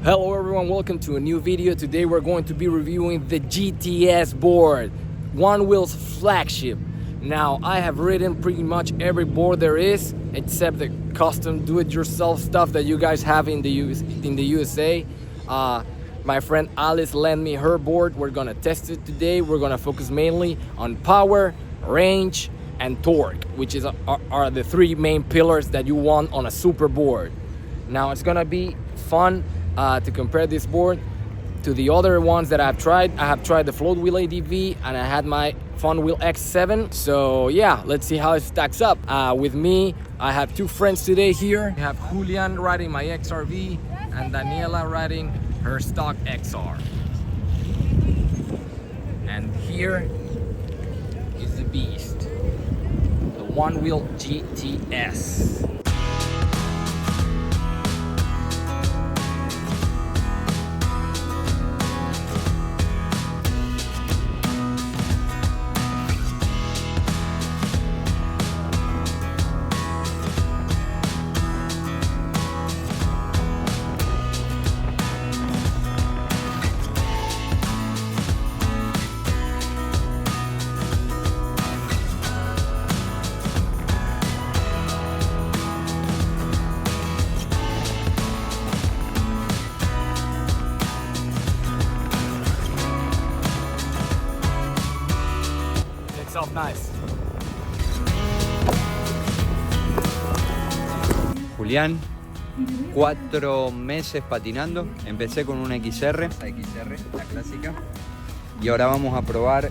Hello everyone, welcome to a new video. Today we're going to be reviewing the GT-S board, Onewheel's flagship. Now, I have ridden pretty much every board there is, except the custom do-it-yourself stuff that you guys have in the USA. My friend Alisz lent me her board. We're gonna test it today. We're gonna focus mainly on power, range, and torque, which are the three main pillars that you want on a super board. Now, it's gonna be fun to compare this board to the other ones that I've tried. I have tried the Float Wheel ADV and I had my Fun Wheel X7. So yeah, let's see how it stacks up. With me, I have two friends today here. I have Julian riding my XRV and Daniela riding her stock XR. And here is the beast, the Onewheel GT-S. Itself nice. Julián, 4 meses patinando. Empecé con una XR, la clásica. Y ahora vamos a probar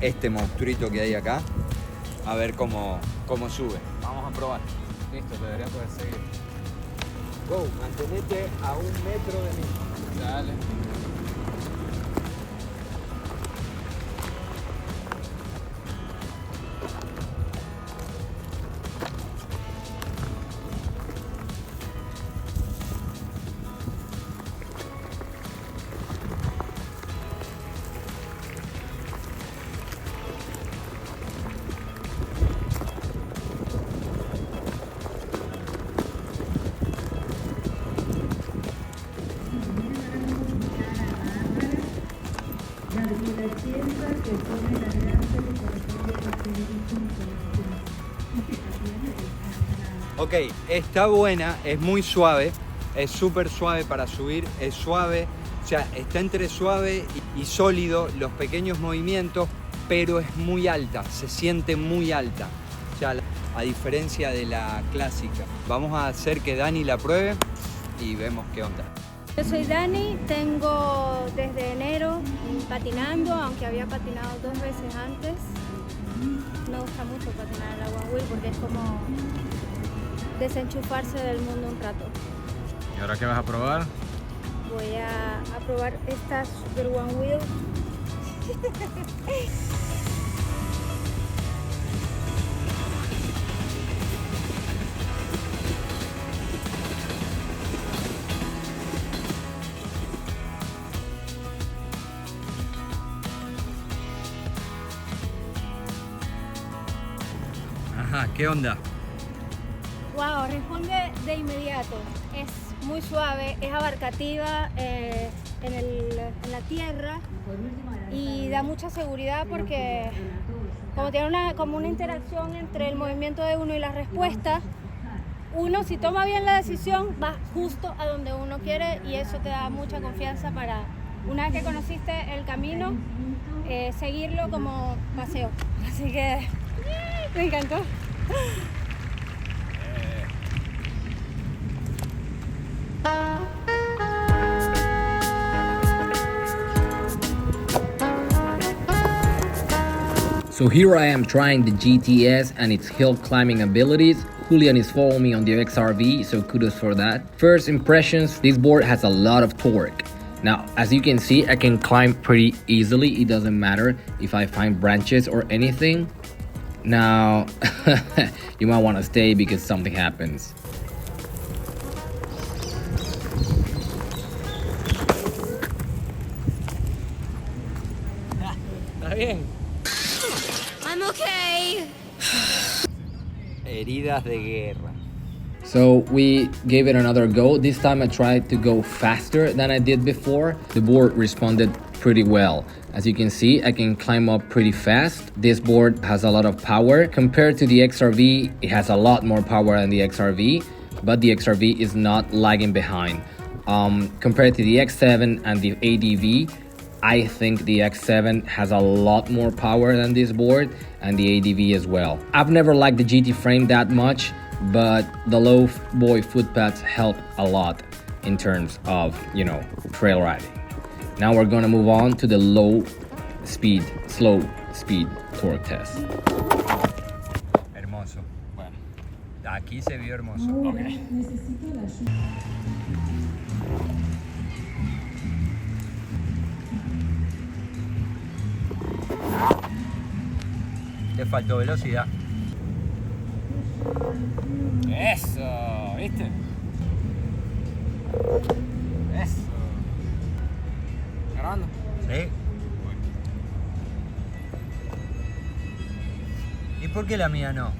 este monstruito que hay acá. A ver cómo sube. Vamos a probar. Listo, te debería poder seguir. Go, mantenete a 1 metro de mí. Dale. Ok, está buena, es muy suave, es súper suave para subir, es suave, o sea, está entre suave y sólido, los pequeños movimientos, pero es muy alta, se siente muy alta, o sea, a diferencia de la clásica. Vamos a hacer que Dani la pruebe y vemos qué onda. Yo soy Dani, tengo desde enero patinando, aunque había patinado 2 veces antes. Me gusta mucho patinar en la Onewheel porque es como desenchufarse del mundo un rato. ¿Y ahora qué vas a probar? Voy a probar esta Super Onewheel. Ajá, ¿qué onda? Wow, responde de inmediato. Es muy suave, es abarcativa en la tierra y da mucha seguridad porque como tiene como una interacción entre el movimiento de uno y la respuesta, uno si toma bien la decisión va justo a donde uno quiere y eso te da mucha confianza para, una vez que conociste el camino, seguirlo como paseo. Así que me encantó. So here I am trying the GT-S and its hill climbing abilities. Julian is following me on the XRV, so kudos for that. First impressions, this board has a lot of torque. Now, as you can see, I can climb pretty easily. It doesn't matter if I find branches or anything. Now, you might want to stay because something happens. Está bien. I'm okay. Heridas de guerra. So we gave it another go. This time I tried to go faster than I did before. The board responded pretty well. As you can see, I can climb up pretty fast. This board has a lot of power. Compared to the XRV, it has a lot more power than the XRV, but the XRV is not lagging behind. Compared to the X7 and the ADV, I think the X7 has a lot more power than this board, and the ADV as well. I've never liked the GT frame that much, but the low boy footpads help a lot in terms of, you know, trail riding. Now we're gonna move on to the slow speed torque test. Hermoso. Bueno, aquí se vio hermoso. Okay. Le faltó velocidad. Eso, ¿viste? Eso. Grabando. Sí. ¿Y por qué la mía no?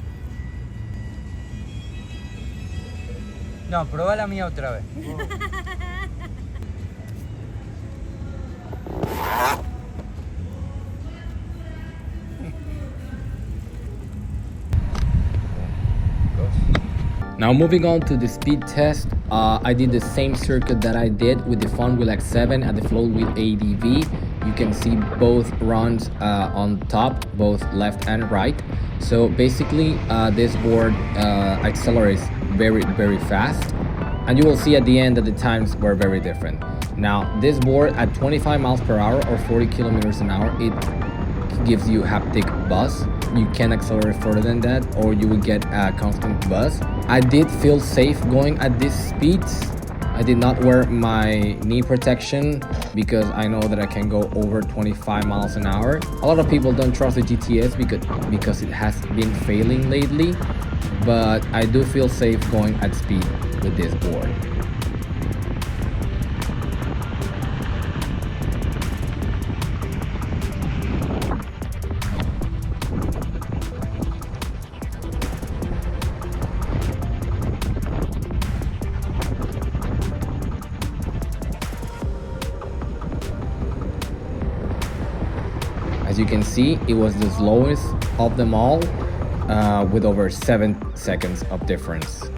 No, probá la mía otra vez. Now moving on to the speed test, I did the same circuit that I did with the Onewheel X7 and the Flowwheel ADV. You can see both runs on top, both left and right. So basically this board accelerates very fast, and you will see at the end that the times were very different. Now this board at 25 miles per hour or 40 kilometers an hour, it gives you haptic buzz. You can accelerate further than that, or you will get a constant buzz. I did feel safe going at these speeds. I did not wear my knee protection because I know that I can go over 25 miles an hour. A lot of people don't trust the GT-S because it has been failing lately, but I do feel safe going at speed with this board. As you can see, it was the slowest of them all, with over 7 seconds of difference.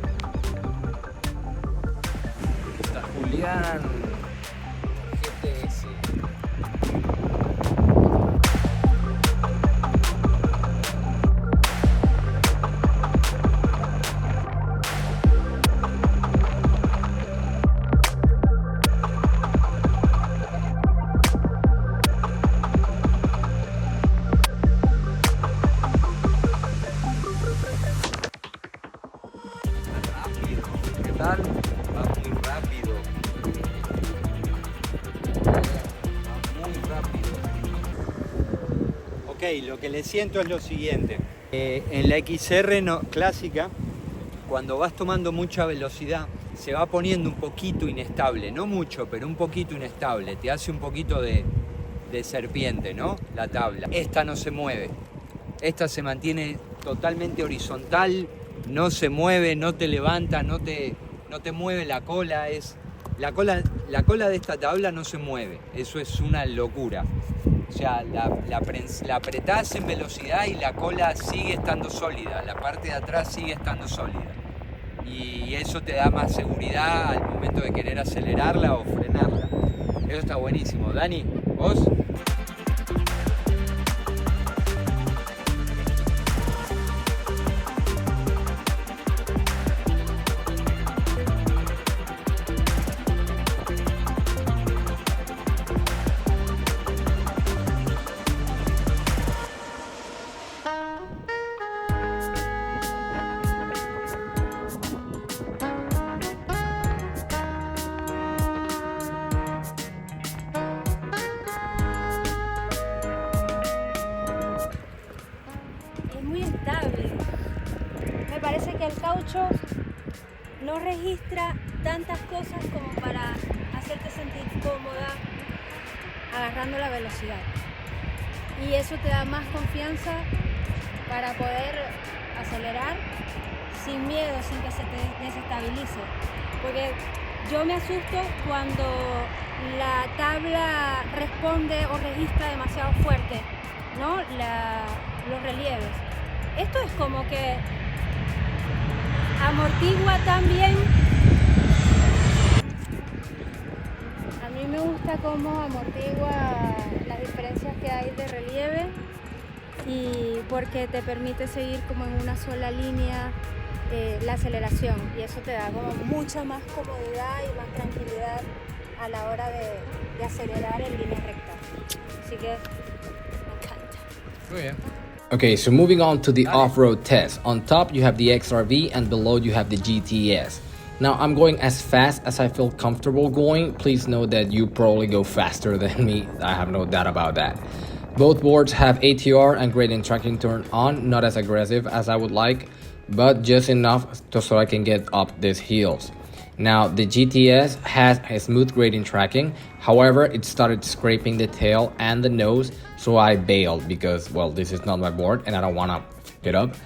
Va muy rápido. Va muy rápido. Ok, lo que le siento es lo siguiente. En la XR clásica, cuando vas tomando mucha velocidad, se va poniendo un poquito inestable. No mucho, pero un poquito inestable. Te hace un poquito de serpiente, ¿no? La tabla. Esta no se mueve. Esta se mantiene totalmente horizontal. No se mueve, no te levanta, no te mueve la cola. La cola de esta tabla no se mueve. Eso es una locura. O sea, la apretás en velocidad y la cola sigue estando sólida. La parte de atrás sigue estando sólida. Y eso te da más seguridad al momento de querer acelerarla o frenarla. Eso está buenísimo. Dani, ¿vos? Me parece que el caucho no registra tantas cosas como para hacerte sentir cómoda agarrando la velocidad, y eso te da más confianza para poder acelerar sin miedo, sin que se te desestabilice. Porque yo me asusto cuando la tabla responde o registra demasiado fuerte, ¿no? Los relieves. Esto es como que amortigua también. A mí me gusta cómo amortigua las diferencias que hay de relieve y porque te permite seguir como en una sola línea la aceleración, y eso te da como mucha más comodidad y más tranquilidad a la hora de acelerar en línea recta. Así que me encanta. Muy bien. Okay, so moving on to the off-road test. On top you have the XRV and below you have the GT-S. Now I'm going as fast as I feel comfortable going. Please know that you probably go faster than me. I have no doubt about that. Both boards have ATR and gradient tracking turned on, not as aggressive as I would like, but just enough so I can get up these hills. Now the GT-S has a smooth gradient tracking, however it started scraping the tail and the nose, so I bailed because, well, this is not my board and I don't want to f it up.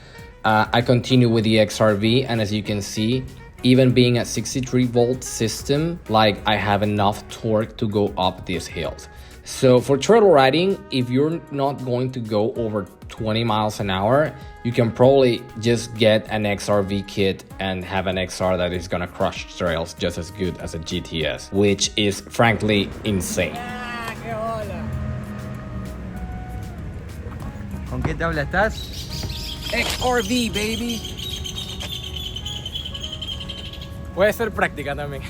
I continue with the XRV, and as you can see, even being a 63-volt system, like, I have enough torque to go up these hills. So for trail riding, if you're not going to go over 20 miles an hour, you can probably just get an XRV kit and have an XR that is gonna crush trails just as good as a GT-S, which is frankly insane. ¿Con qué tabla estás? XRV, baby. Puede ser práctica también.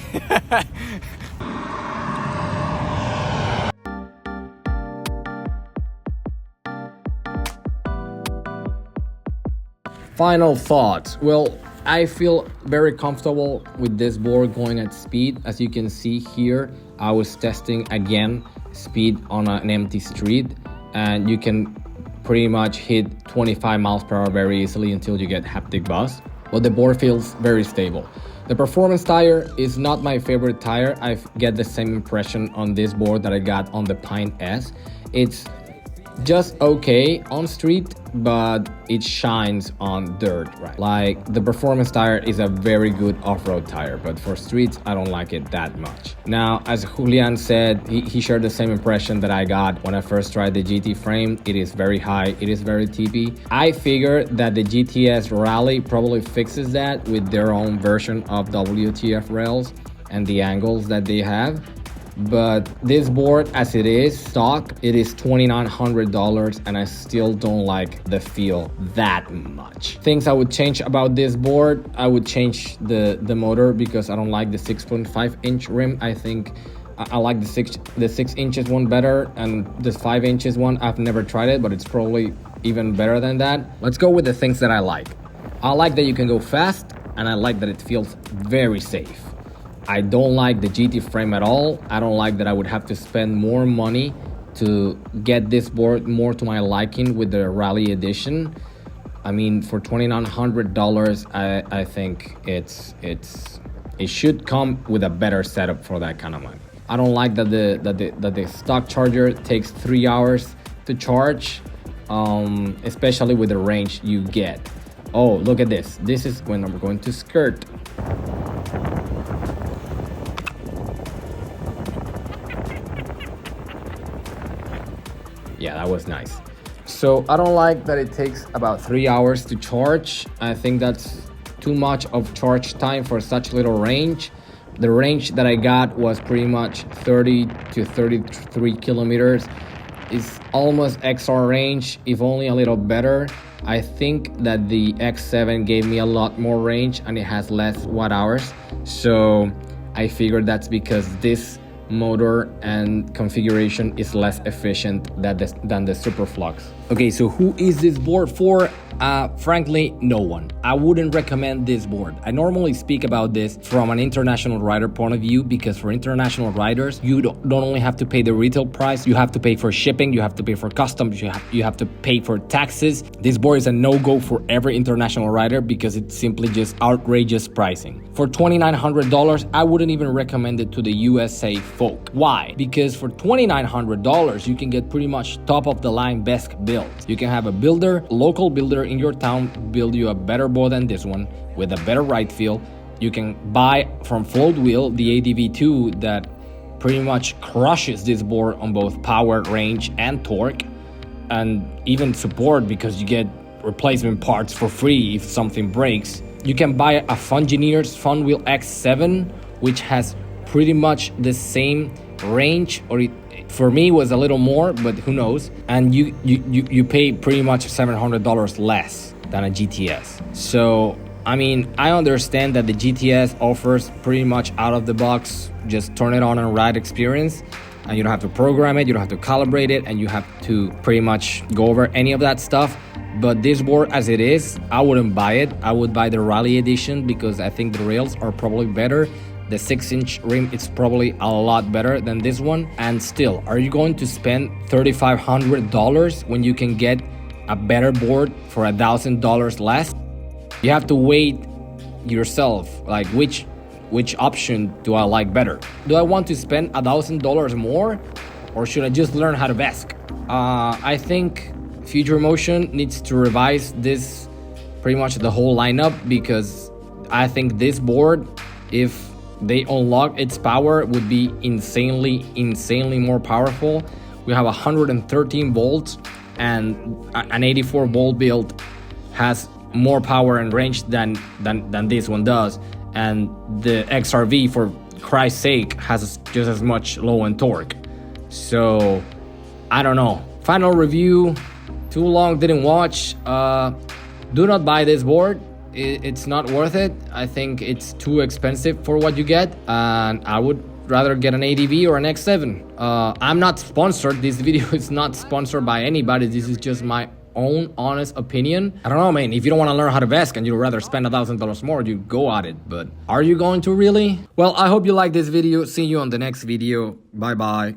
Final thoughts. Well, I feel very comfortable with this board going at speed. As you can see here, I was testing again speed on an empty street, and you can pretty much hit 25 miles per hour very easily until you get haptic buzz. But the board feels very stable. The performance tire is not my favorite tire. I get the same impression on this board that I got on the Pine S. It's just okay on street, but it shines on dirt, right? Like, the performance tire is a very good off-road tire, but for streets I don't like it that much. Now, as Julian said, he shared the same impression that I got when I first tried the GT frame. It is very high, it is very tippy. I figure that the GT-S Rally probably fixes that with their own version of WTF rails and the angles that they have. But this board, as it is stock, it is $2,900, and I still don't like the feel that much. Things I would change about this board: I would change the motor, because I don't like the 6.5-inch rim. I think I like the 6 inches one better, and the 5 inches one, I've never tried it, but it's probably even better than that. Let's go with the things that I like. I like that you can go fast, and I like that it feels very safe. I don't like the GT frame at all. I don't like that I would have to spend more money to get this board more to my liking with the Rally Edition. I mean, for $2,900, I think it should come with a better setup for that kind of money. I don't like that the stock charger takes 3 hours to charge, especially with the range you get. Oh, look at this. This is when I'm going to skirt. Yeah, that was nice. So I don't like that it takes about 3 hours to charge. I think that's too much of charge time for such little range. The range that I got was pretty much 30 to 33 kilometers. It's almost XR range, if only a little better. I think that the X7 gave me a lot more range and it has less watt hours. So I figured that's because this motor and configuration is less efficient than the Superflux. Okay, so who is this board for? Frankly, no one. I wouldn't recommend this board. I normally speak about this from an international rider point of view, because for international riders, you don't only have to pay the retail price, you have to pay for shipping, you have to pay for customs, you have to pay for taxes. This board is a no-go for every international rider because it's simply just outrageous pricing. For $2,900, I wouldn't even recommend it to the USA folk. Why? Because for $2,900, you can get pretty much top of the line best build build. You can have a builder, local builder in your town, build you a better board than this one with a better ride feel. You can buy from Float Wheel the ADV2 that pretty much crushes this board on both power, range, and torque, and even support because you get replacement parts for free if something breaks. You can buy a Fungineers Funwheel X7, which has pretty much the same range, or for me was a little more, but who knows. And you pay pretty much $700 less than a GT-S. So I mean, I understand that the GT-S offers pretty much out of the box, just turn it on and ride experience, and you don't have to program it, you don't have to calibrate it, and you have to pretty much go over any of that stuff. But this board as it is, I wouldn't buy it. I would buy the Rally Edition because I think the rails are probably better. The 6-inch rim is probably a lot better than this one. And still, are you going to spend $3,500 when you can get a better board for $1,000 less? You have to weigh yourself, like which option do I like better? Do I want to spend $1,000 more, or should I just learn how to VESC? I think Future Motion needs to revise this, pretty much the whole lineup, because I think this board, if they unlock its power, would be insanely more powerful. We have 113 volts, and an 84 volt build has more power and range than this one does, and the XRV, for Christ's sake, has just as much low end torque. So I don't know. Final review, too long, didn't watch. Do not buy this board. It's not worth it. I think it's too expensive for what you get, and I would rather get an ADV or an X7. I'm not sponsored. This video is not sponsored by anybody. This is just my own honest opinion. I don't know, man. If you don't want to learn how to VESC and you'd rather spend $1,000 more, you go at it. But are you going to really? Well, I hope you like this video. See you on the next video. Bye bye.